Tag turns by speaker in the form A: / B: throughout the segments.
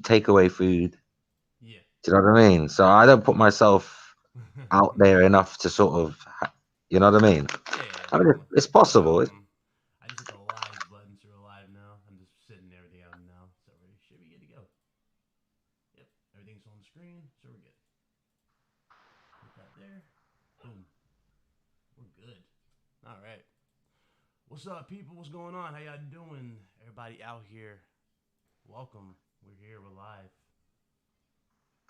A: takeaway food.
B: Yeah.
A: Do you know what I mean? So I don't put myself out there enough to sort of, you know what I mean?
B: Yeah,
A: I mean,
B: definitely.
A: it's
B: What's up?
A: possible.
B: I just hit the live button, so we're live now. I'm just sitting everything out now, so we should be good to go. Yep, everything's on the screen, so we're good. Hit that there. Boom. We're good. All right. What's up, people? What's going on? How y'all doing? Everybody out here, welcome. We're here. We're live.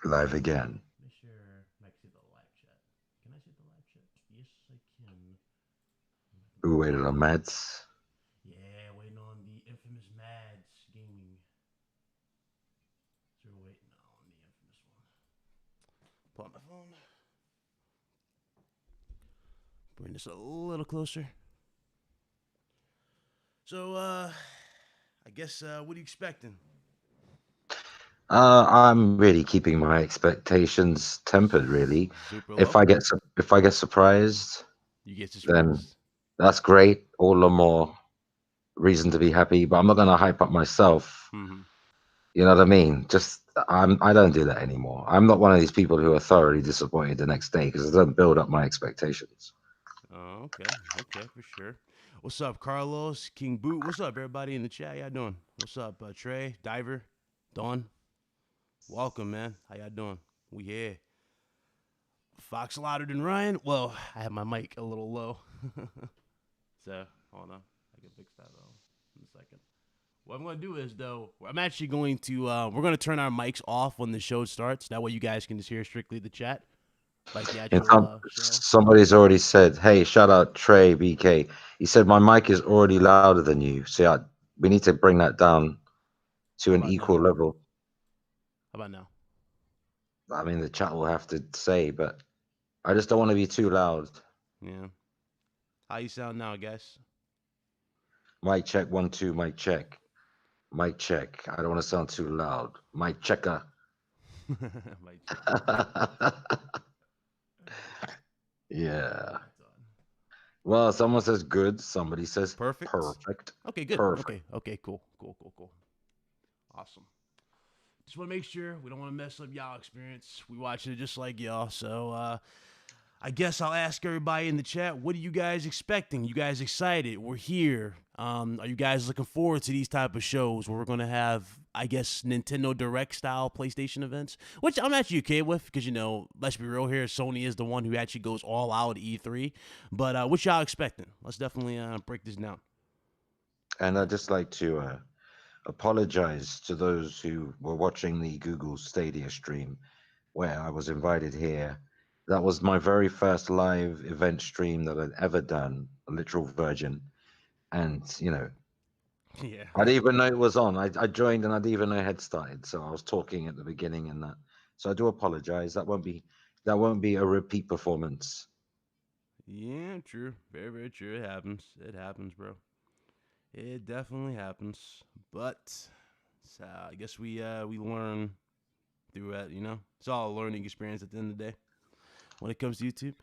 A: Live again.
B: Make sure I can see the live chat. Can I see the live chat? Yes, I can.
A: Who waited on Mads?
B: Yeah, waiting on the infamous Mads Gaming. So we're waiting on the infamous one. Pull out my phone. Bring this a little closer. So, I guess, what are you expecting?
A: I'm really keeping my expectations tempered. Really,
B: Super
A: if
B: low?
A: I get surprised,
B: You get
A: then
B: surprised.
A: that's great. All the more reason to be happy. But I'm not gonna hype up myself.
B: Mm-hmm.
A: You know what I mean? I don't do that anymore. I'm not one of these people who are thoroughly disappointed the next day because I don't build up my expectations.
B: Oh, okay. Okay, for sure. What's up, Carlos? King Boot. What's up, everybody in the chat? How y'all doing? What's up, Trey? Diver? Dawn? Welcome, man. How y'all doing? We here. Fox louder than Ryan? Well, I have my mic a little low. So, hold on. I can fix that, though, in a second. What I'm going to do is, though, I'm actually going to, we're going to turn our mics off when the show starts. That way you guys can just hear strictly the chat, like the
A: And
B: actual show.
A: somebody's already said, "Hey, shout out Trey BK." He said my mic is already louder than you, so yeah, we need to bring that down to
B: How
A: an
B: about now?
A: equal level.
B: How about now?
A: I mean, the chat will have to say, but I just don't want to be too loud.
B: Yeah. How you sound now, guys?
A: Mic check 1 2. Mic check. Mic check. I don't want to sound too loud. Mic checker.
B: Mic checker.
A: Yeah.
B: Right on.
A: Well, someone says good. Somebody says
B: Perfect.
A: perfect.
B: Okay, good.
A: Perfect.
B: Okay, cool. Awesome. Just want to make sure we don't want to mess up y'all experience. We watching it just like y'all. So, I guess I'll ask everybody in the chat, what are you guys expecting? You guys excited? We're here. Are you guys looking forward to these type of shows where we're gonna have, I guess, Nintendo Direct style PlayStation events, which I'm actually okay with because let's be real here, Sony is the one who actually goes all out at E3. But what y'all expecting? Let's definitely break this down.
A: And I'd just like to apologize to those who were watching the Google Stadia stream where I was invited here. That was my very first live event stream that I'd ever done, a literal virgin. And,
B: Yeah.
A: I didn't even know it was on. I joined and I didn't even know it had started. So I was talking at the beginning and that. So I do apologize. That won't be a repeat performance.
B: Yeah, true. Very, very true. It happens. It happens, bro. It definitely happens. But so I guess we learn through it. It's all a learning experience at the end of the day when it comes to YouTube.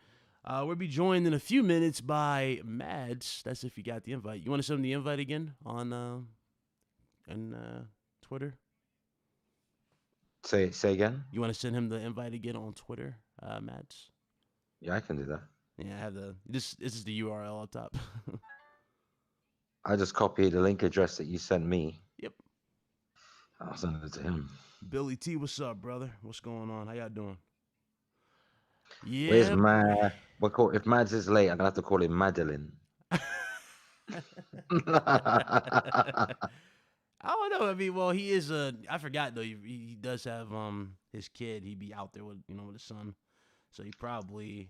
B: We'll be joined in a few minutes by Mads. That's if you got the invite. You want to send him the invite again on Twitter?
A: Say again?
B: You want to send him the invite again on Twitter, Mads?
A: Yeah, I can do that.
B: Yeah, I have this is the URL up top.
A: I just copied the link address that you sent me.
B: Yep.
A: I'll send it to him.
B: Billy T, what's up, brother? What's going on? How y'all doing?
A: Where's
B: Yeah, boy.
A: Mad? If Mads is late, I'm gonna have to call him Madeline.
B: I don't know. I mean, well, he is a. I forgot though. He does have his kid. He'd be out there with with his son, so he probably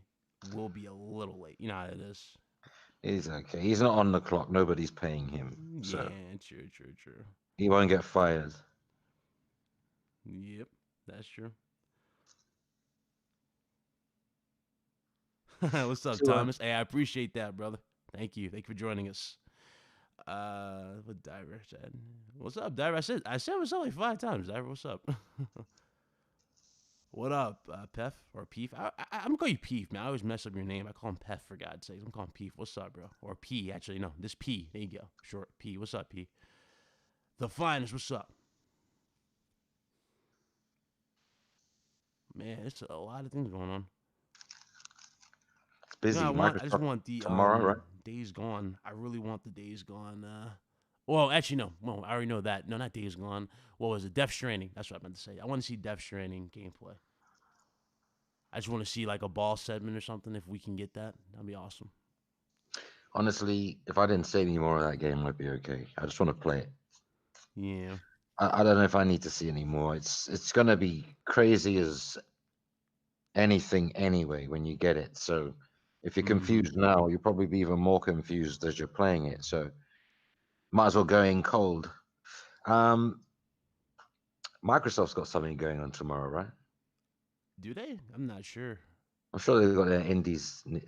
B: will be a little late. You know how it is.
A: He's okay. He's not on the clock. Nobody's paying him, so
B: Yeah, true.
A: he won't get fired.
B: Yep, that's true. What's up,
A: So,
B: Thomas? Hey, I appreciate that, brother. Thank you for joining us. What Diver said? What's up, Diver? I said what's up like 5 times. Diver, what's up? What up, Pef or Peef? I'm gonna call you Peef, man. I always mess up your name. I call him Pef for God's sake. I'm calling Peef. What's up, bro? Or P, actually, no. This P. There you go. Short P. What's up, P? The finest. What's up? Man, it's a lot of things going on.
A: It's
B: You know,
A: busy.
B: I just
A: Microsoft
B: want the
A: tomorrow, right?
B: Days Gone. I really want the Days Gone. Well, actually, no. Well, I already know that. No, not Days Gone. What was it? Death Stranding. That's what I meant to say. I want to see Death Stranding gameplay. I just want to see like a ball segment or something. If we can get that, that'd be awesome.
A: Honestly, if I didn't see any more of that game, I'd be okay. I just want to play it.
B: Yeah.
A: I don't know if I need to see any more. It's gonna be crazy as anything anyway when you get it. So if you're
B: Mm-hmm.
A: confused now, you'll probably be even more confused as you're playing it. So might as well go in cold. Um, Microsoft's got something going on tomorrow, right?
B: Do they? I'm not sure.
A: I'm sure they've got their indies, the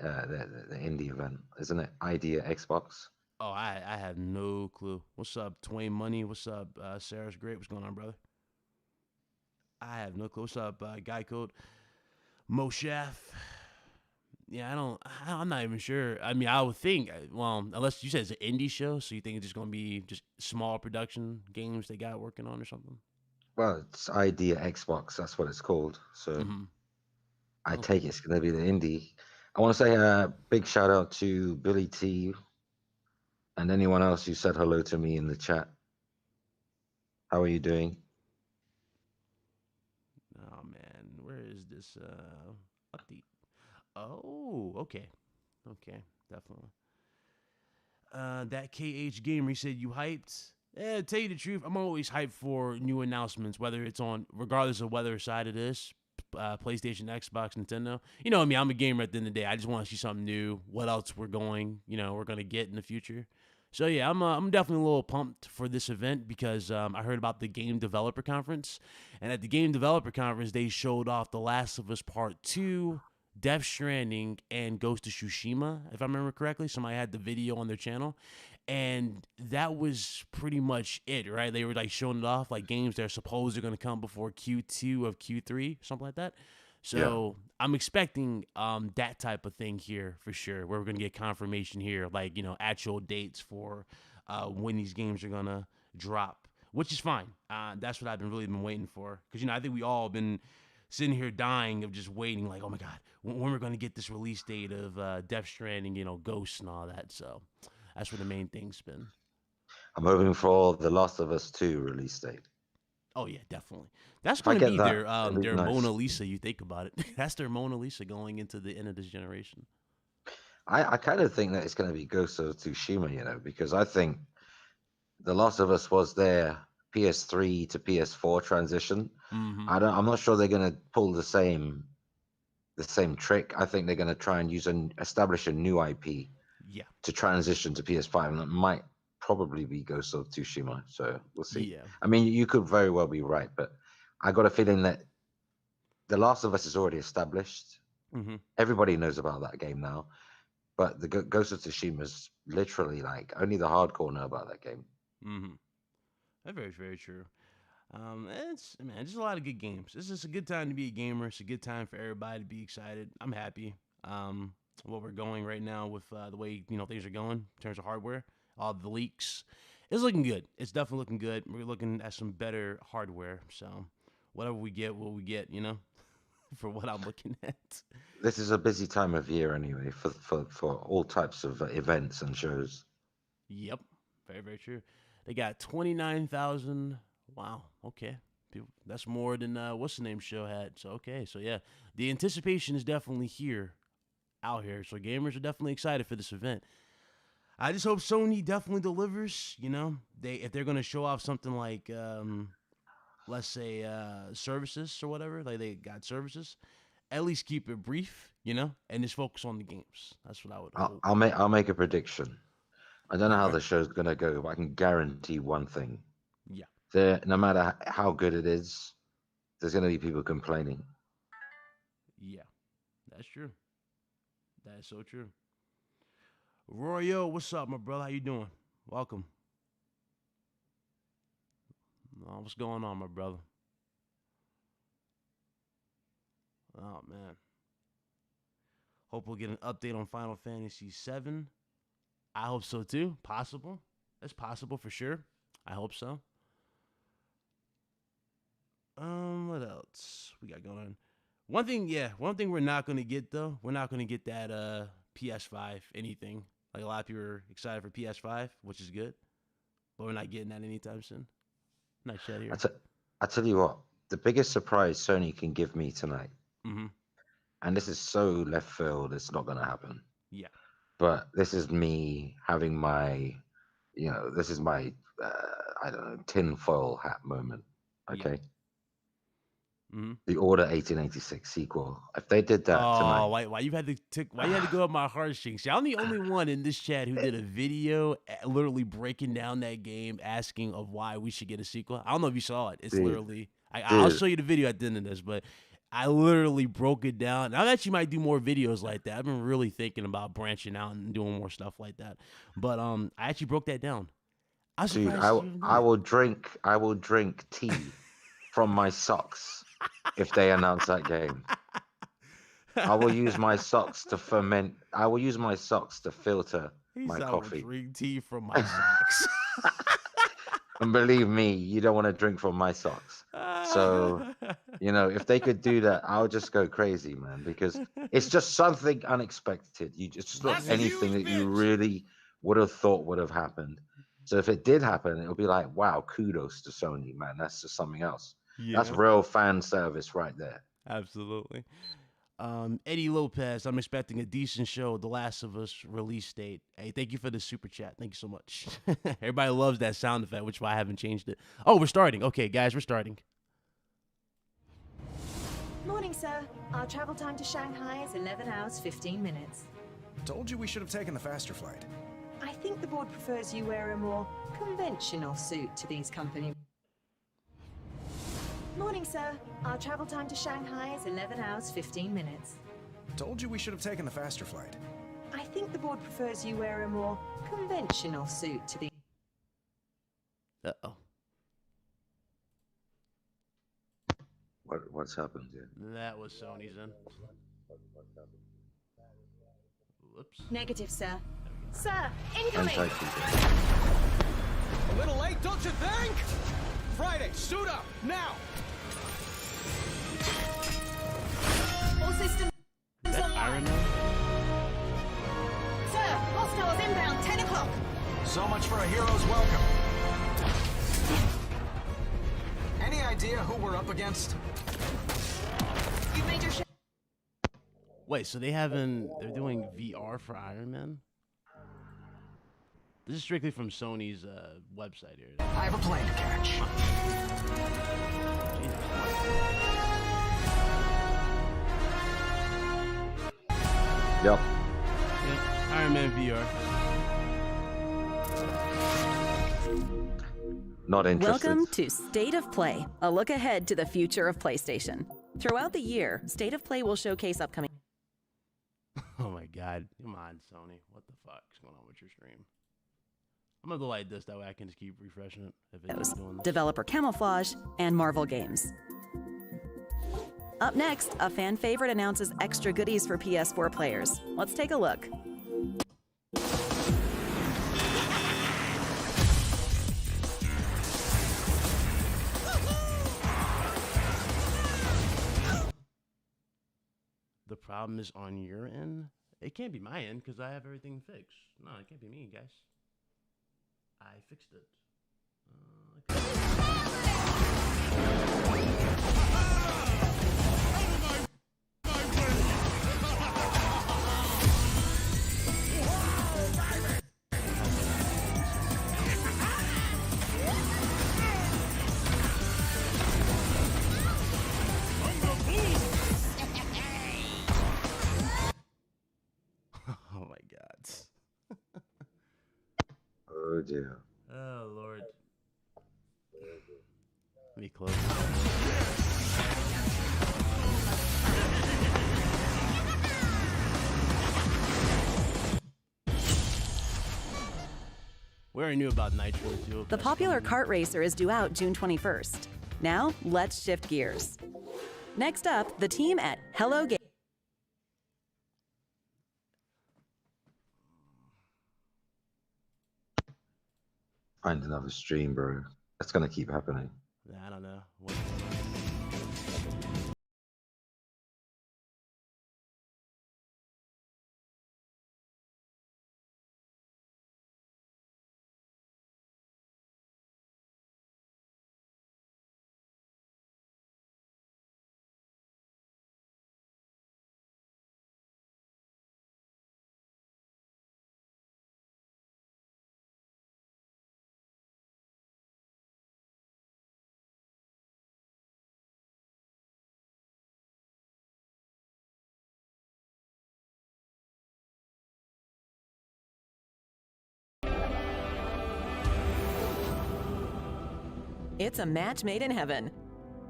A: indie event, isn't it? Idea Xbox.
B: Oh, I have no clue. What's up, Twain Money? What's up, Sarah's Great? What's going on, brother? I have no clue. What's up, Guy Code? Moshaf. Yeah, I don't. I'm not even sure. I mean, I would think. Well, unless you said it's an indie show, so you think it's just gonna be just small production games they got working on or something.
A: Well, it's Idea Xbox. That's what it's called. So
B: Mm-hmm.
A: I
B: Okay.
A: take it's going to be the indie. I want to say a big shout out to Billy T and anyone else who said hello to me in the chat. How are you doing?
B: Oh man, where is this update? Oh, okay, okay, definitely. That KH Gamer he said you hyped. Yeah, tell you the truth, I'm always hyped for new announcements, whether it's on, regardless of whether side it is, PlayStation, Xbox, Nintendo. You know me, I'm a gamer at the end of the day. I just want to see something new. What else we're gonna get in the future. So yeah, I'm definitely a little pumped for this event because I heard about the Game Developer Conference, and at the Game Developer Conference they showed off The Last of Us Part Two, Death Stranding, and Ghost of Tsushima, if I remember correctly. Somebody had the video on their channel, and that was pretty much it, right? They were like showing it off, like games that are supposed are going to come before Q2 of Q3, something like that.
A: Yeah.
B: So I'm expecting that type of thing here for sure, where we're going to get confirmation here, like, actual dates for when these games are going to drop, which is fine. That's what I've been really been waiting for. Because, I think we all been sitting here dying of just waiting, like, oh my God, when we're going to get this release date of Death Stranding, Ghosts and all that. So that's where the main thing's been.
A: I'm hoping for The Last of Us 2 release date.
B: Oh yeah, definitely. That's
A: If I
B: going to
A: get
B: be
A: that, it'd be
B: their
A: nice.
B: Mona Lisa. You think about it. That's their Mona Lisa going into the end of this generation.
A: I kind of think that it's going to be Ghost of Tsushima, because I think The Last of Us was their PS3 to PS4 transition.
B: Mm-hmm.
A: I'm not sure they're going to pull the same trick. I think they're going to try and establish a new IP
B: Yeah.
A: to transition to PS5, and that might probably be Ghost of Tsushima. So we'll see.
B: Yeah.
A: I mean, you could very well be right, but I got a feeling that The Last of Us is already established.
B: Mm-hmm.
A: Everybody knows about that game now, but the Ghost of Tsushima is literally like only the hardcore know about that game.
B: Mm-hmm. That's very, very true. It's man, just a lot of good games. It's just a good time to be a gamer. It's a good time for everybody to be excited. I'm happy. What we're going right now with the way things are going in terms of hardware, all the leaks, it's looking good. It's definitely looking good. We're looking at some better hardware. So whatever we get, what we get, for what I'm looking at.
A: This is a busy time of year anyway for all types of events and shows.
B: Yep, very, very true. They got 29,000. Wow. Okay. That's more than what's the name show had. So okay. So yeah, the anticipation is definitely here, out here. So gamers are definitely excited for this event. I just hope Sony definitely delivers. They if they're gonna show off something like let's say services or whatever, like they got services, at least keep it brief, and just focus on the games. That's what I would
A: I'll,
B: hope.
A: I'll make I'll make a prediction. I don't know how
B: Okay.
A: the show's gonna go, but I can guarantee one thing:
B: Yeah.
A: no matter how good it is, there's gonna be people complaining.
B: Yeah. That's true. That is so true. Royo, what's up, my brother? How you doing? Welcome. What's going on, my brother? Oh man. Hope we'll get an update on Final Fantasy VII. I hope so too. Possible. That's possible for sure. I hope so. What else we got going on? One thing we're not gonna get though, we're not gonna get that PS5 anything. Like a lot of people are excited for PS5, which is good, but we're not getting that anytime soon. Nice chat
A: I,
B: here.
A: t- I tell you what, the biggest surprise Sony can give me tonight,
B: Mm-hmm.
A: and this is so left field, it's not going to happen.
B: Yeah.
A: But this is me having my, this is my, I don't know, tinfoil hat moment.
B: Yeah.
A: Okay.
B: Mm-hmm.
A: The Order 1886 sequel. If they did that
B: Oh,
A: tonight,
B: why you had to go up my heartstrings? See, I'm the only one in this chat who did a video literally breaking down that game, asking of why we should get a sequel. I don't know if you saw it. It's
A: dude,
B: literally I'll
A: dude,
B: show you the video at the end of this, but I literally broke it down. I actually might do more videos like that. I've been really thinking about branching out and doing more stuff like that. But I actually broke that down. I'm
A: dude,
B: surprised you haven't done
A: I will drink tea from my socks if they announce that game.
B: it.
A: I will use my socks to ferment. I will use my socks to filter
B: He
A: my
B: said, "I will
A: coffee.
B: drink tea from my socks."
A: And believe me, you don't want to drink from my socks. So, if they could do that, I'll just go crazy, man, because it's just something unexpected. It's not
B: That's
A: anything
B: huge,
A: that you
B: bitch.
A: really would have thought would have happened. So if it did happen, it'll be like, wow, kudos to Sony, man. That's just something else. That's
B: Yeah,
A: real fan service right there.
B: absolutely. Eddie Lopez, I'm expecting a decent show. The Last of Us release date. Hey, thank you for the super chat. Thank you so much. Everybody loves that sound effect, which is why I haven't changed it. Oh, we're starting. Okay, guys, we're starting.
C: Morning, sir. Our travel time to Shanghai is 11 hours, 15 minutes.
D: Told you we should have taken the faster flight.
C: I think the board prefers you wear a more conventional suit to these company. Morning, sir. Our travel time to Shanghai is 11 hours, 15 minutes.
D: Told you we should have taken the faster flight.
C: I think the board prefers you wear a more conventional suit to the...
B: Uh-oh.
A: What's happened here?
B: That was Sony's in. Whoops.
C: Negative, sir. Sir, incoming!
A: Anti-cheating.
D: A little late, don't you think? Friday, suit up, now!
C: All systems
B: Is that Iron
C: online.
B: Man?
C: Sir, hostiles inbound, 10 o'clock.
D: So much for a hero's welcome. Any idea who we're up against?
C: You made your ship.
B: Wait, so they're doing VR for Iron Man? This is strictly from Sony's website here.
D: I have a plane to catch.
A: Yep.
B: Yep, Iron Man VR.
A: Not interested.
E: Welcome to State of Play, a look ahead to the future of PlayStation. Throughout the year, State of Play will showcase upcoming.
B: Oh my god. Come on, Sony. What the fuck's going on with your stream? I'm gonna go like this, that way I can just keep refreshing it if it's doing this.
E: Developer camouflage, and Marvel games. Up next, a fan favorite announces extra goodies for PS4 players. Let's take a look.
B: The problem is on your end? It can't be my end because I have everything fixed. No, it can't be me, guys. I fixed it. Oh my god.
A: Oh dear.
B: Oh lord. Let me close it. We already knew about Nitro too.
E: The popular kart racer is due out June 21st. Now, let's shift gears. Next up, the team at Hello Game.
A: Find another stream, bro. That's gonna keep happening.
B: I don't know.
E: It's a match made in heaven.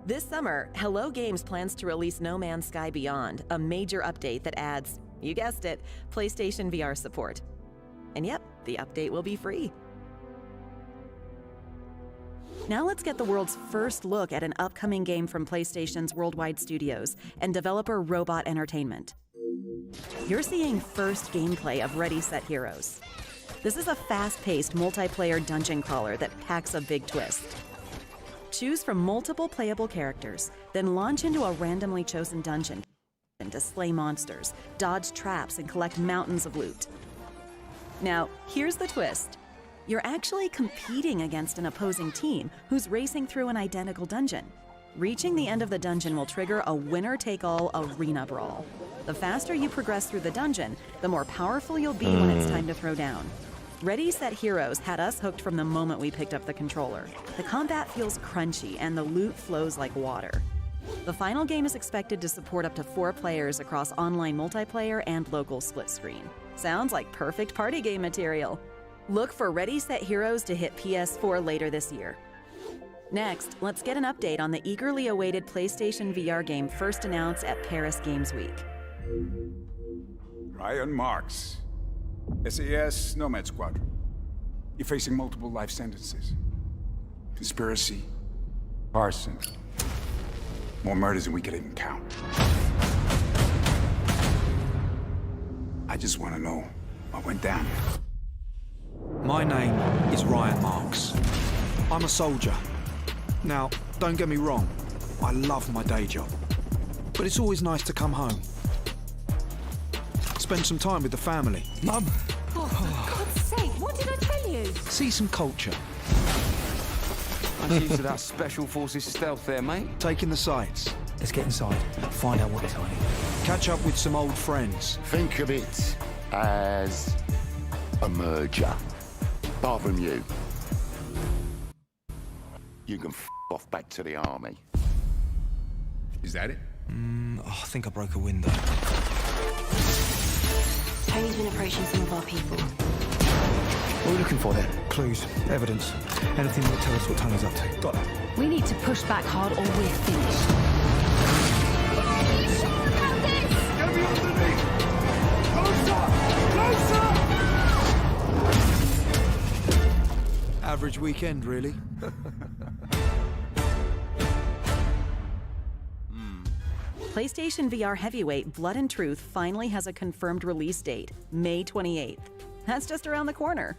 E: This summer, Hello Games plans to release No Man's Sky Beyond, a major update that adds, you guessed it, PlayStation VR support. And yep, the update will be free. Now let's get the world's first look at an upcoming game from PlayStation's worldwide studios and developer Robot Entertainment. You're seeing first gameplay of Ready Set Heroes. This is a fast-paced multiplayer dungeon crawler that packs a big twist. Choose from multiple playable characters, then launch into a randomly chosen dungeon to slay monsters, dodge traps, and collect mountains of loot. Now, here's the twist. You're actually competing against an opposing team who's racing through an identical dungeon. Reaching the end of the dungeon will trigger a winner-take-all arena brawl. The faster you progress through the dungeon, the more powerful you'll be when it's time to throw down. Ready Set Heroes had us hooked from the moment we picked up the controller. The combat feels crunchy and the loot flows like water. The final game is expected to support up to 4 players across online multiplayer and local split screen. Sounds like perfect party game material. Look for Ready Set Heroes to hit PS4 later this year. Next, let's get an update on the eagerly awaited PlayStation VR game first announced at Paris Games Week.
F: Ryan Marks, SAS Nomad Squadron. You're facing multiple life sentences. Conspiracy, arson, more murders than we could even count. I just want to know what went down here.
G: My name is Ryan Marks. I'm a soldier. Now, don't get me wrong, I love my day job. But it's always nice to come home. Spend some time with the family. Mum!
H: Oh, for God's sake, what did I tell you?
G: See some culture.
I: I'm used to that Special Forces stealth there, mate.
G: Taking the sights.
J: Let's get inside, find out what it's hiding.
G: Catch up with some old friends.
K: Think of it as a merger. Apart from you. You can f off back to the army.
F: Is that it?
J: I think I broke a window.
H: Tony's been approaching some of our people.
J: What are we looking for there? Clues, evidence, anything that will tell us what Tony's up to. Got it.
H: We need to push back hard or we're finished. Are you sure about this?
F: Get me underneath! Closer! Closer!
G: Average weekend, really.
E: PlayStation VR heavyweight Blood and Truth finally has a confirmed release date, May 28th. That's just around the corner.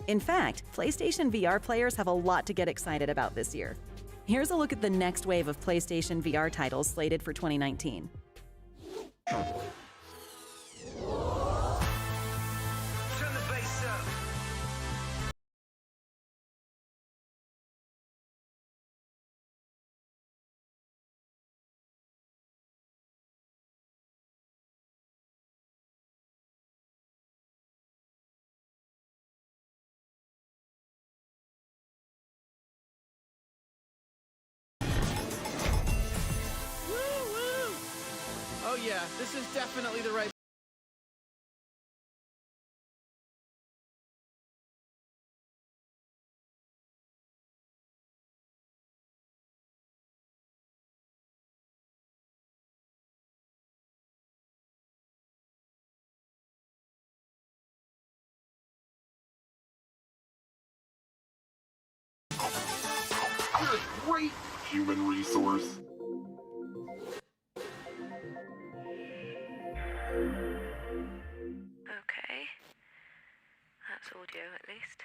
E: In fact, PlayStation VR players have a lot to get excited about this year. Here's a look at the next wave of PlayStation VR titles slated for 2019.
B: Oh yeah, this is definitely the right.
K: You're a great human resource.
L: Okay. That's audio, at least.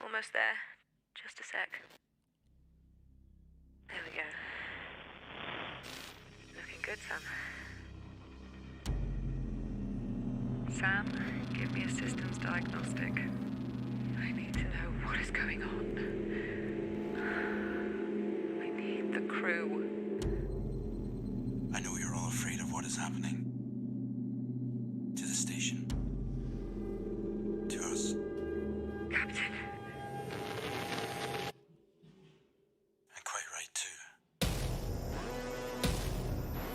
L: Almost there. Just a sec. There we go. Looking good, Sam. Sam, give me a systems diagnostic. I need to know what is going on. I need the crew.
J: I know you're all afraid of what is happening. To the station. To us.
L: Captain.
J: And quite right, too.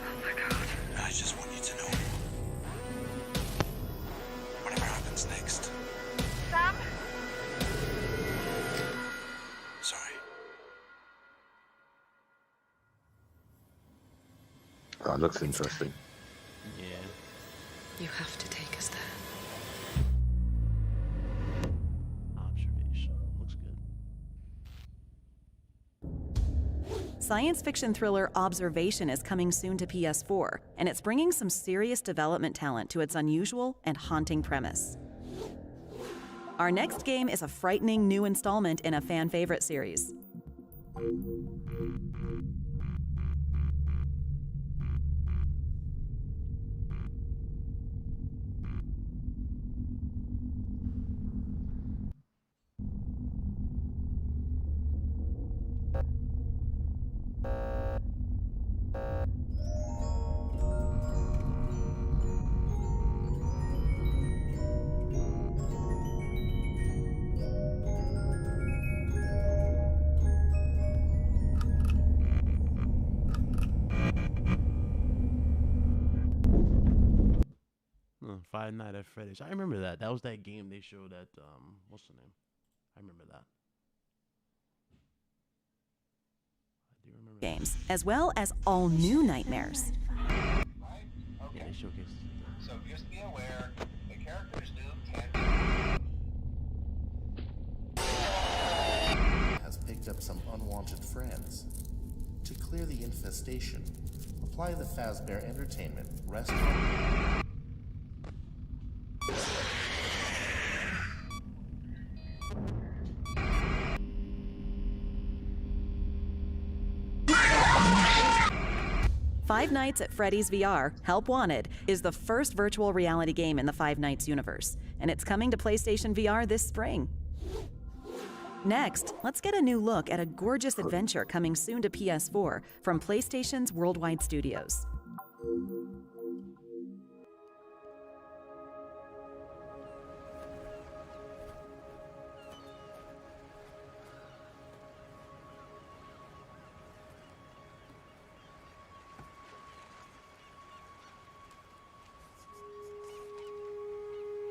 L: Oh my God.
J: I just want you to know. Whatever happens next.
L: Sam?
A: That looks interesting.
B: Yeah.
L: You have to take us there.
B: Observation. Looks good.
E: Science fiction thriller Observation is coming soon to PS4, and it's bringing some serious development talent to its unusual and haunting premise. Our next game is a frightening new installment in a fan favorite series.
B: Five Nights at Freddy's. I remember that. That was that game they showed at what's the name? I remember that. I do remember
E: Games, as well as all new nightmares.
B: Yeah, they showcased.
M: So just be aware, the characters do can
N: has picked up some unwanted friends. To clear the infestation, apply the Fazbear Entertainment restaurant.
E: Five Nights at Freddy's VR, Help Wanted, is the first virtual reality game in the Five Nights universe, and it's coming to PlayStation VR this spring. Next, let's get a new look at a gorgeous adventure coming soon to PS4 from PlayStation's Worldwide Studios.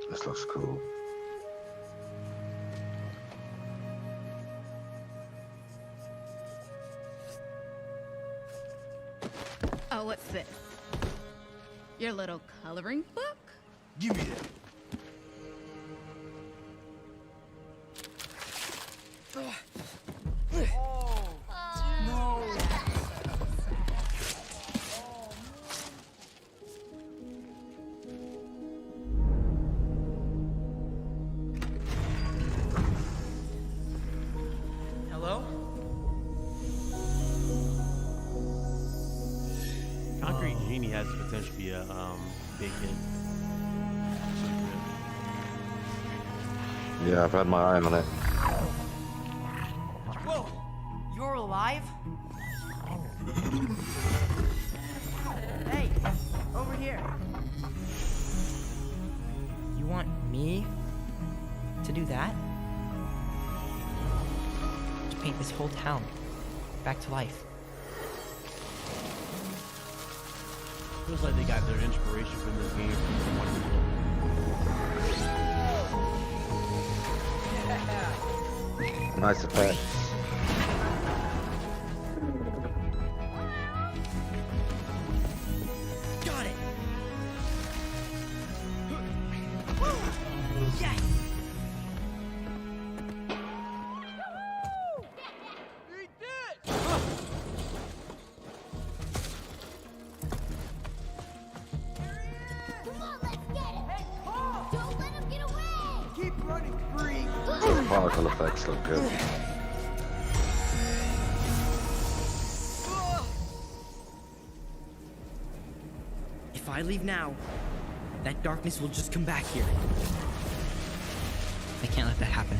A: This looks cool.
O: Oh, what's this? Your little coloring book?
B: Give me that.
P: Hello?
B: Concrete Genie has the potential to be a big hit.
A: Yeah, I've had my eye on it.
P: Whoa! You're alive? Hey, over here. You want me to do that? To paint this whole town back to life.
B: Feels like they got their inspiration from this game from one of
A: Nice effect.
P: Got it! Yes!
A: Particle effects look good.
P: If I leave now, that darkness will just come back here. I can't let that happen.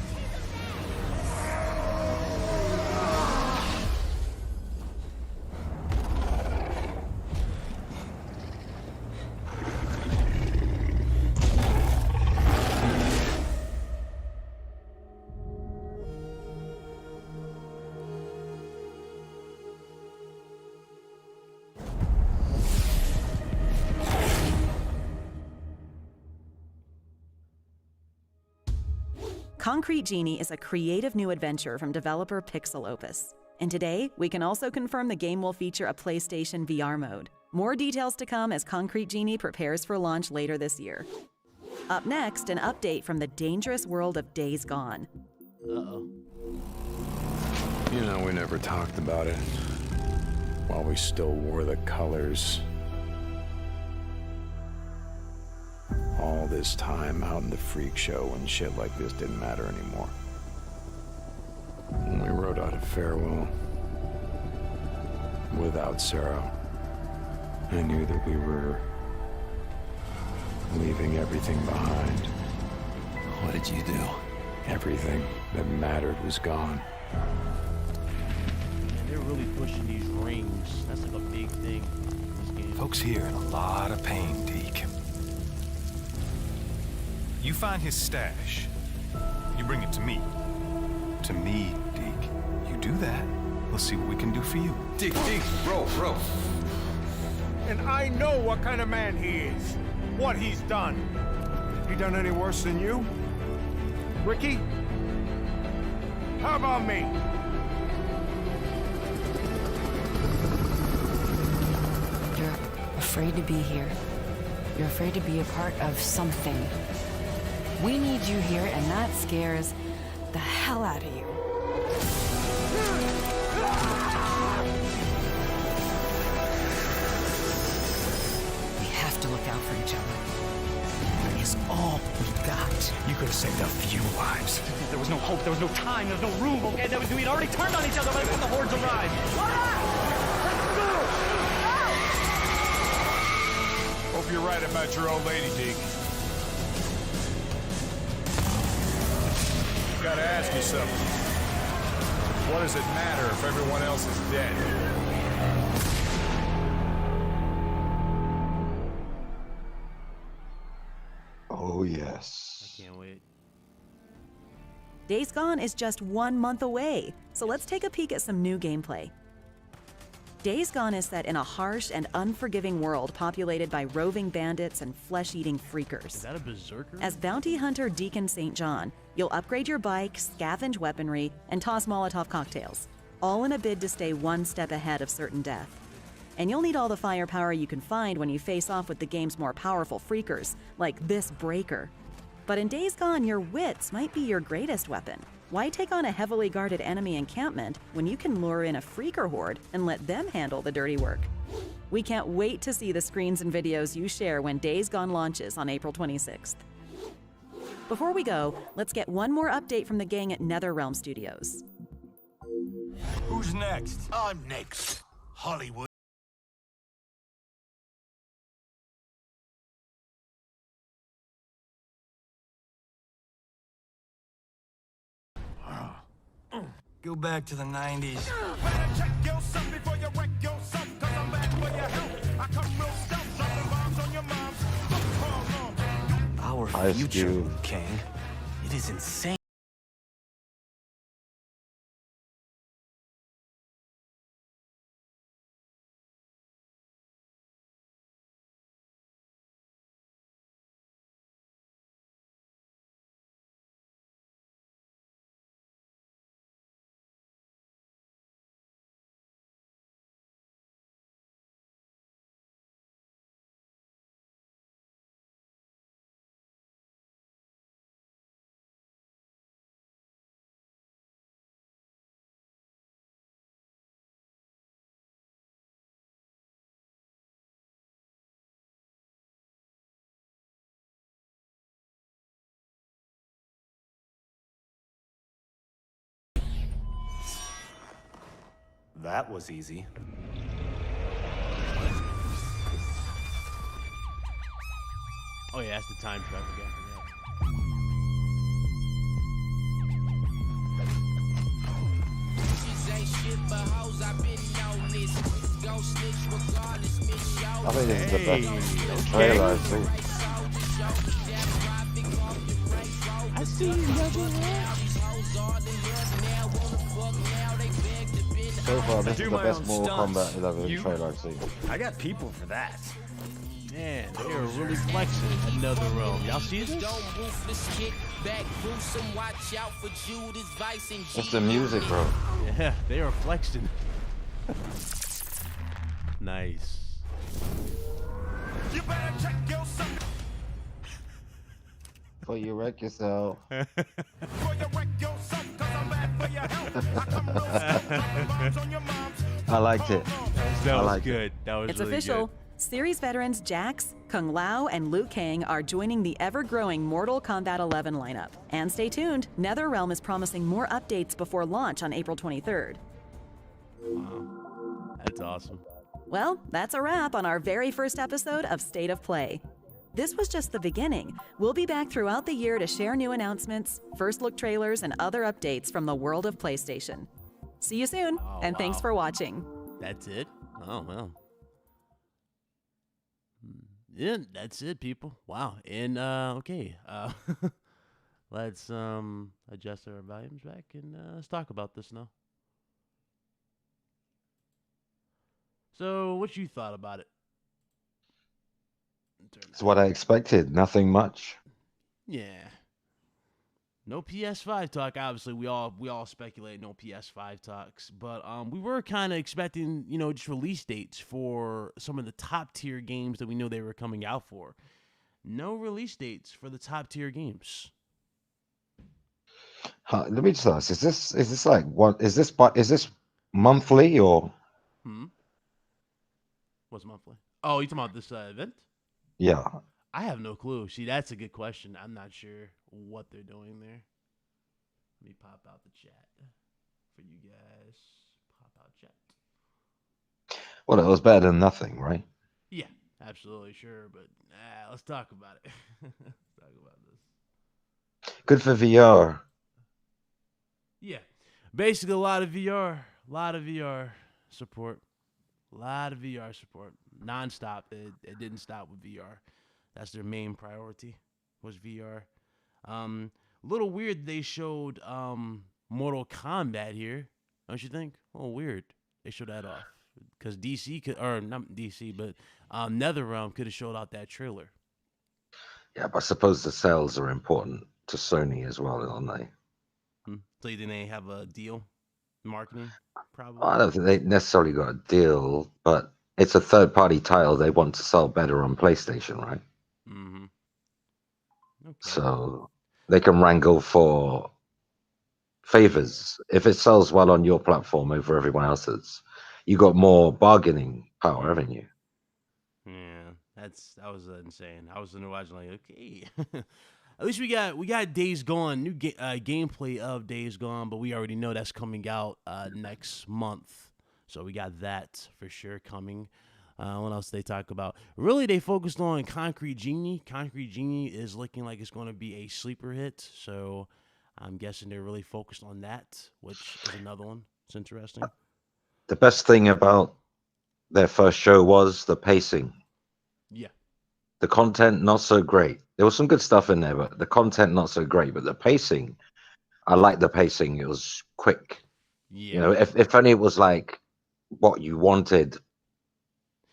E: Concrete Genie is a creative new adventure from developer Pixel Opus. And today, we can also confirm the game will feature a PlayStation VR mode. More details to come as Concrete Genie prepares for launch later this year. Up next, an update from the dangerous world of Days Gone.
B: Uh-oh.
Q: You know, we never talked about it while we still wore the colors. All this time out in the freak show when shit like this didn't matter anymore. When we wrote out a farewell without Sarah, I knew that we were leaving everything behind.
J: What did you do?
Q: Everything that mattered was gone.
B: Man, they're really pushing these rings. That's like a big thing in this game.
R: Folks here in a lot of pain, Deke. You find his stash. You bring it to me. To me, Deke. You do that, we'll see what we can do for you.
D: Deke, bro. And I know what kind of man he is. What he's done. He done any worse than you? Ricky? How about me?
L: You're afraid to be here. You're afraid to be a part of something. We need you here, and that scares the hell out of you. We have to look out for each other. That is all we got.
R: You could have saved a few lives.
S: There was no hope, there was no time, there was no room, okay? We'd already turned on each other by the time the hordes arrived.
R: Hope you're right about your old lady, Deke. Gotta ask you something. What does it matter if everyone else is dead?
A: Oh, yes.
B: I can't wait.
E: Days Gone is just 1 month away, so let's take a peek at some new gameplay. Days Gone is set in a harsh and unforgiving world populated by roving bandits and flesh-eating freakers.
B: Is that a berserker?
E: As bounty hunter Deacon St. John, you'll upgrade your bike, scavenge weaponry, and toss Molotov cocktails, all in a bid to stay one step ahead of certain death. And you'll need all the firepower you can find when you face off with the game's more powerful freakers, like this Breaker. But in Days Gone, your wits might be your greatest weapon. Why take on a heavily guarded enemy encampment when you can lure in a freaker horde and let them handle the dirty work? We can't wait to see the screens and videos you share when Days Gone launches on April 26th. Before we go, let's get one more update from the gang at NetherRealm Studios.
R: Who's next?
K: I'm next. Hollywood.
R: Go back to the 90s.
D: Check yourself before you wreck yourself, 'cause I'm back for your help. I come real stealth, dropping bombs on your moms.
R: Our
A: Ice
R: future,
A: Cube.
R: King. It is insane.
S: That was easy.
B: Oh yeah, that's the time travel guy.
A: I think this is the best trailer I've seen.
B: I see you,
A: So far, this is the best Mortal Kombat 11 trailer I've seen.
S: I got people for that.
B: Man, they are really flexing another realm. Y'all see this?
A: It's the music, bro.
B: Yeah, they are flexing. Nice.
A: Before you wreck yourself. I liked it.
B: That was good. That was
E: It's
B: really
E: official.
B: good.
E: Series veterans Jax, Kung Lao, and Liu Kang are joining the ever-growing Mortal Kombat 11 lineup. And stay tuned, NetherRealm is promising more updates before launch on April 23rd.
B: Wow. That's awesome.
E: Well, that's a wrap on our very first episode of State of Play. This was just the beginning. We'll be back throughout the year to share new announcements, first look trailers, and other updates from the world of PlayStation. See you soon, and thanks for watching.
B: That's it? Oh, well. Yeah, that's it, people. Wow. And, okay. Let's adjust our volumes back and let's talk about this now. So, what you thought about it?
A: It's what I expected. Nothing much.
B: Yeah. No PS5 talk. Obviously, we all speculate no PS5 talks, but we were kind of expecting, just release dates for some of the top tier games that we know they were coming out for. No release dates for the top tier games.
A: Let me just ask: Is this like what? Is this monthly or?
B: What's monthly? Oh, you talking about this event?
A: Yeah.
B: I have no clue. See, that's a good question. I'm not sure what they're doing there. Let me pop out the chat for you guys. Pop out chat.
A: Well, it was better than nothing, right?
B: Yeah, absolutely, sure. But let's talk about it. Let's talk about this.
A: Good for VR.
B: Yeah, basically a lot of VR support. A lot of VR support. Non-stop. It didn't stop with VR. That's their main priority, was VR. A little weird they showed Mortal Kombat here, don't you think? Oh, weird. They showed that off. Because DC could, or not DC, but NetherRealm could have showed out that trailer.
A: Yeah, but I suppose the sales are important to Sony as well, aren't they?
B: So you think they have a deal? Marketing? Probably.
A: I don't think they necessarily got a deal, but it's a third-party title. They want to sell better on PlayStation, right?
B: Mm-hmm. Okay.
A: So they can wrangle for favors. If it sells well on your platform over everyone else's, you got more bargaining power, haven't you?
B: Yeah, that was insane. I was watching like, okay. At least we got Days Gone, new gameplay of Days Gone, but we already know that's coming out next month. So we got that for sure coming. What else they talk about? Really, they focused on Concrete Genie. Concrete Genie is looking like it's going to be a sleeper hit. So I'm guessing they're really focused on that, which is another one. It's interesting.
A: The best thing about their first show was the pacing.
B: Yeah.
A: The content, not so great. There was some good stuff in there, but the content, not so great. But the pacing, I like the pacing. It was quick.
B: Yeah.
A: If only it was like what you wanted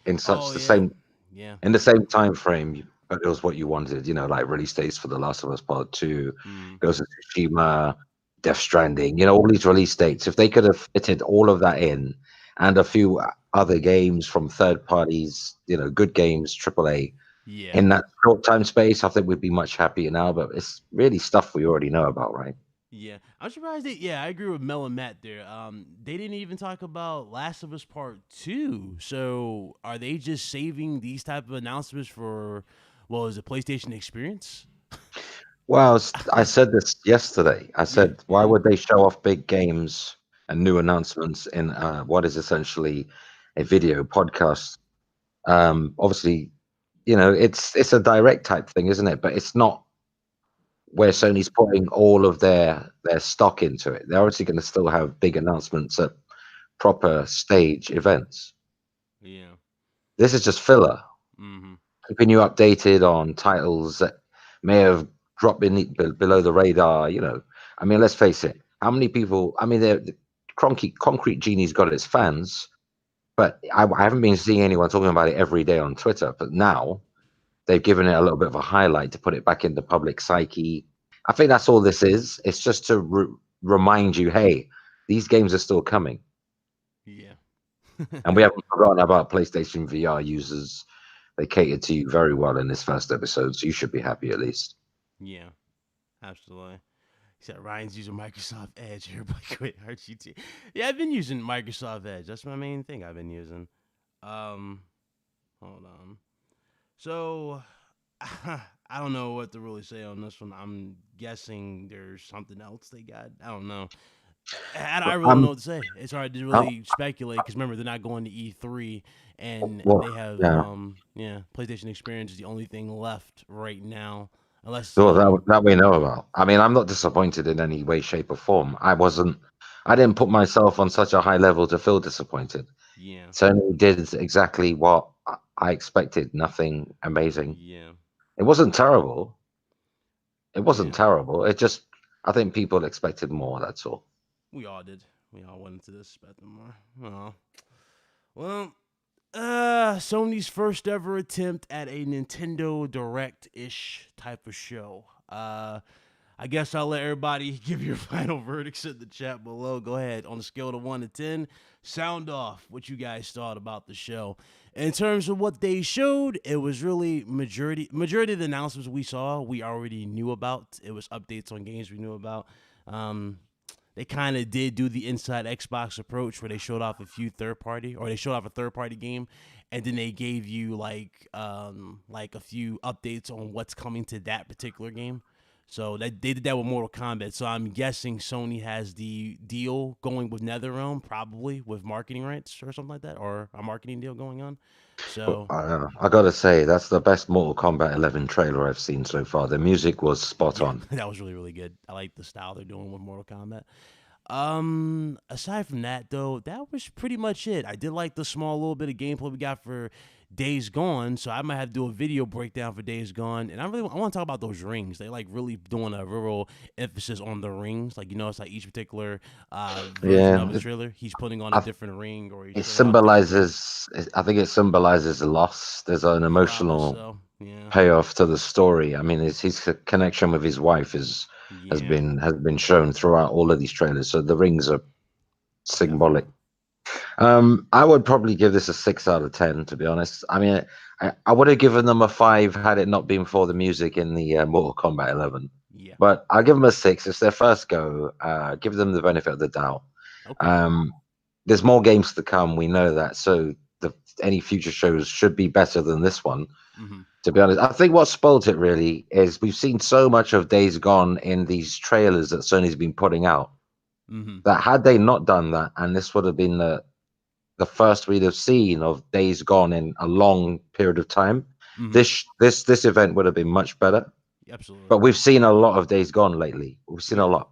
A: in in the same time frame, but it was what you wanted. Like release dates for The Last of Us Part 2, Ghost of Tsushima, Death Stranding. All these release dates. If they could have fitted all of that in, and a few other games from third parties, good games, AAA.
B: Yeah.
A: In that short time space, I think we'd be much happier now, but it's really stuff we already know about, right?
B: Yeah. I'm surprised I agree with Mel and Matt there. They didn't even talk about Last of Us Part 2. So are they just saving these type of announcements for, is it PlayStation Experience?
A: Well, I said this yesterday. I said, why would they show off big games and new announcements in what is essentially a video podcast? Obviously, it's a direct type thing, isn't it? But it's not where Sony's putting all of their stock into it. They're obviously going to still have big announcements at proper stage events.
B: Yeah.
A: This is just filler.
B: Mm-hmm.
A: Keeping you updated on titles that may have dropped below the radar. I mean, let's face it. How many people? I mean, the Concrete Genie's got its fans. But I haven't been seeing anyone talking about it every day on Twitter. But now they've given it a little bit of a highlight to put it back in the public psyche. I think that's all this is. It's just to remind you, hey, these games are still coming.
B: Yeah.
A: And we haven't forgotten about PlayStation VR users they catered to you very well in this first episode, so you should be happy at least.
B: Yeah, absolutely. He said Ryan's using Microsoft Edge. Everybody quit RGT. Yeah, I've been using Microsoft Edge. That's my main thing I've been using. Um, hold on. So I don't know what to really say on this one. I'm guessing there's something else they got. I don't know. I really don't know what to say. It's hard to
A: Oh,
B: really speculate because remember they're not going to E3 and
A: well,
B: they have
A: yeah.
B: PlayStation Experience is the only thing left right now unless
A: Well, that we know about. I mean, I'm not disappointed in any way, shape, or form. I didn't put myself on such a high level to feel disappointed.
B: yeah.
A: Sony did exactly what I expected. Nothing amazing.
B: Yeah.
A: It wasn't terrible. It wasn't
B: Yeah.
A: terrible. It just, I think people expected more. That's all.
B: We all did. We all went into this expecting more. Oh. Well, Sony's first ever attempt at a Nintendo Direct-ish type of show. I guess I'll let everybody give your final verdicts in the chat below. Go ahead. On a scale of 1 to 10, sound off what you guys thought about the show. In terms of what they showed, it was really majority of the announcements we saw, we already knew about. It was updates on games we knew about. They kind of did do the inside Xbox approach where they showed off a few they showed off a third-party game, and then they gave you like a few updates on what's coming to that particular game. So they did that with Mortal Kombat. So I'm guessing Sony has the deal going with NetherRealm, probably with marketing rights or something like that, or a marketing deal going on. So
A: I gotta say, that's the best Mortal Kombat 11 trailer I've seen so far. The music was spot
B: yeah,
A: on.
B: that was really, really good. I like the style they're doing with Mortal Kombat. Aside from that though, that was pretty much it. I did like the small little bit of gameplay we got for Days Gone, so I might have to do a video breakdown for Days Gone. And I want to talk about those rings. They like really doing a real emphasis on the rings. Like it's like each particular version of a trailer, he's putting on a different ring, or
A: it symbolizes. I think it symbolizes loss. There's an emotional payoff to the story. I mean, his connection with his wife has been shown throughout all of these trailers. So the rings are symbolic. I would probably give this a 6 out of 10, to be honest. I mean, I would have given them a 5 had it not been for the music in the Mortal Kombat 11.
B: Yeah.
A: But I'll give them a 6. It's their first go. Give them the benefit of the doubt.
B: Okay.
A: There's more games to come. We know that. So any future shows should be better than this one.
B: Mm-hmm.
A: To be honest, I think what spoiled it really is we've seen so much of Days Gone in these trailers that Sony's been putting out.
B: Mm-hmm.
A: That had they not done that, and this would have been the first we'd have seen of Days Gone in a long period of time, this event would have been much better.
B: Absolutely.
A: But we've seen a lot of Days Gone lately. We've seen a lot.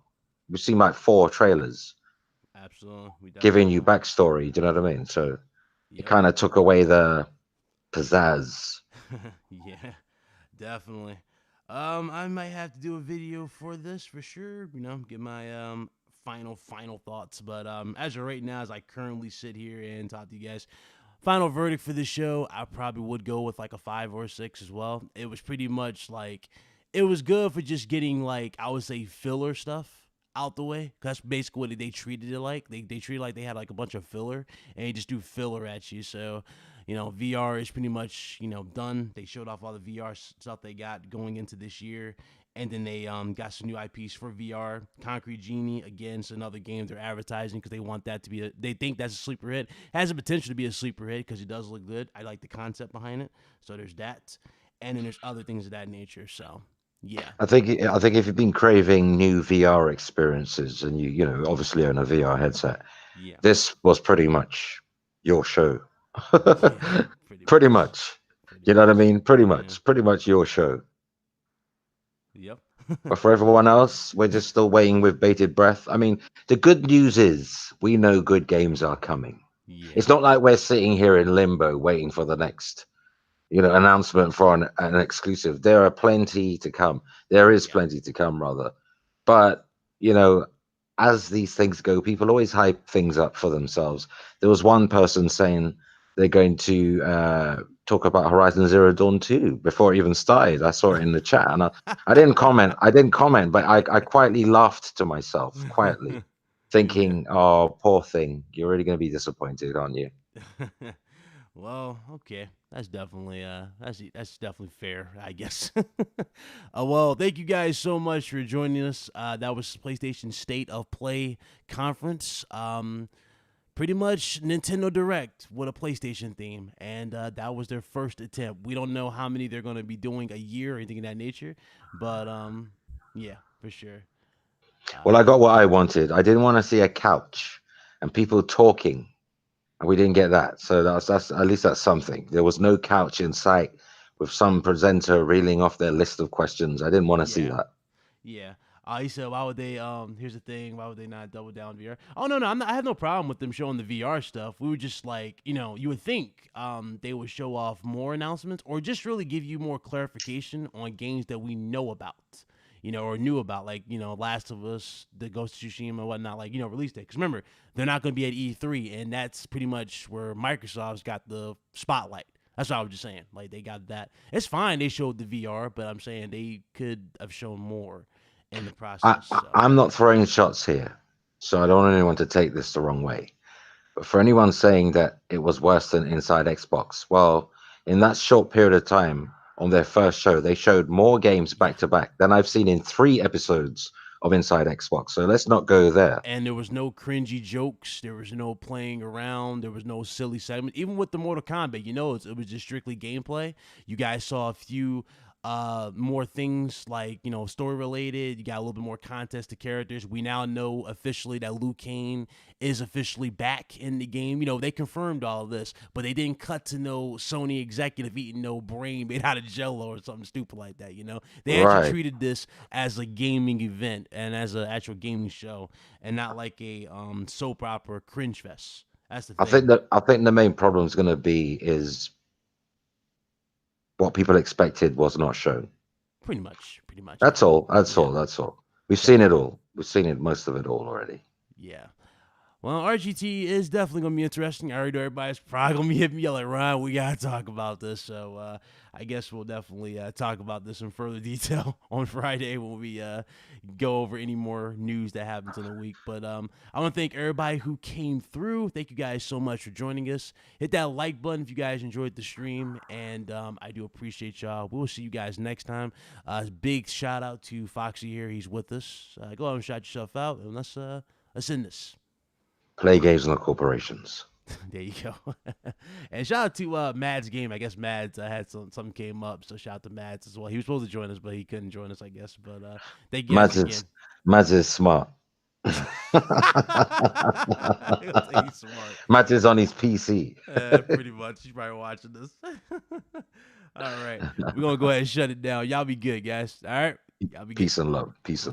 A: We've seen like 4 trailers.
B: Absolutely.
A: Giving you backstory. Do you know what I mean? So it kind of took away the pizzazz.
B: Yeah, definitely. I might have to do a video for this for sure. Get my final thoughts. But as of right now, as I currently sit here and talk to you guys, final verdict for this show, I probably would go with like a 5 or a 6 as well. It was pretty much like it was good for just getting like I would say filler stuff out the way. That's basically what they treated it like. They treated it like they had like a bunch of filler and they just do filler at you. So VR is pretty much done. They showed off all the VR stuff they got going into this year. And then they got some new IPs for VR. Concrete Genie, again, it's another game they're advertising because they want that to be they think that's a sleeper hit. Has the potential to be a sleeper hit because it does look good. I like the concept behind it. So there's that. And then there's other things of that nature. So, yeah.
A: I think if you've been craving new VR experiences and you obviously own a VR headset, this was pretty much your show. Pretty much. You know what I mean? Pretty much your show.
B: Yep.
A: But for everyone else, we're just still waiting with bated breath. I mean, the good news is we know good games are coming. It's not like we're sitting here in limbo waiting for the next, announcement for an exclusive. There are plenty to come. There is plenty to come, rather. But, as these things go, people always hype things up for themselves. There was one person saying they're going to talk about Horizon Zero Dawn 2 before it even started. I saw it in the chat, and I didn't comment. But I quietly laughed to myself, quietly, thinking, "Oh, poor thing. You're really going to be disappointed, aren't you?"
B: Well, okay, that's definitely fair, I guess. Well, thank you guys so much for joining us. That was PlayStation State of Play conference. Pretty much Nintendo Direct with a PlayStation theme, and that was their first attempt. We don't know how many they're going to be doing a year or anything of that nature, but yeah, for sure.
A: Well, I got what I wanted. I didn't want to see a couch and people talking, and we didn't get that. So that's at least that's something. There was no couch in sight with some presenter reeling off their list of questions. I didn't want to see
B: Yeah.
A: that.
B: Yeah. He said, why would they, here's the thing, why would they not double down VR? Oh, no, I have no problem with them showing the VR stuff. We were just like, you would think they would show off more announcements or just really give you more clarification on games that we know about, or knew about, like, Last of Us, the Ghost of Tsushima and whatnot, like, release date. Because remember, they're not going to be at E3, and that's pretty much where Microsoft's got the spotlight. That's what I was just saying. Like, they got that. It's fine they showed the VR, but I'm saying they could have shown more in the process.
A: I'm not throwing shots here, so I don't want anyone to take this the wrong way. But for anyone saying that it was worse than Inside Xbox, well, in that short period of time on their first show, they showed more games back to back than I've seen in 3 episodes of Inside Xbox. So let's not go there.
B: And there was no cringy jokes. There was no playing around. There was no silly segment. Even with the Mortal Kombat, it was just strictly gameplay. You guys saw a few more things like, story related. You got a little bit more context to characters. We now know officially that Liu Kang is officially back in the game. They confirmed all of this, but they didn't cut to no Sony executive eating no brain made out of jello or something stupid like that. They actually treated this as a gaming event and as an actual gaming show and not like a soap opera cringe fest. That's the thing.
A: I think the main problem is going to be is what people expected was not shown.
B: Pretty much.
A: That's all. That's all. We've seen it all. We've seen most of it all already.
B: Yeah. Well, RGT is definitely going to be interesting. I already know everybody's probably going to be hitting me like, Ryan, we got to talk about this. So I guess we'll definitely talk about this in further detail on Friday when we go over any more news that happens in the week. But I want to thank everybody who came through. Thank you guys so much for joining us. Hit that like button if you guys enjoyed the stream. And I do appreciate y'all. We'll see you guys next time. Big shout out to Foxy here. He's with us. Go ahead and shout yourself out. And let's end this.
A: Play games, not corporations.
B: There you go. And shout out to Mads Game. I guess Mads had something came up, so shout out to Mads as well. He was supposed to join us, but he couldn't join us, I guess. But thank you guys again.
A: Mads is smart. Mads is on his PC.
B: Pretty much. He's probably watching this. All right. We're going to go ahead and shut it down. Y'all be good, guys. All right? Y'all be
A: Peace
B: good.
A: and love. Peace and love.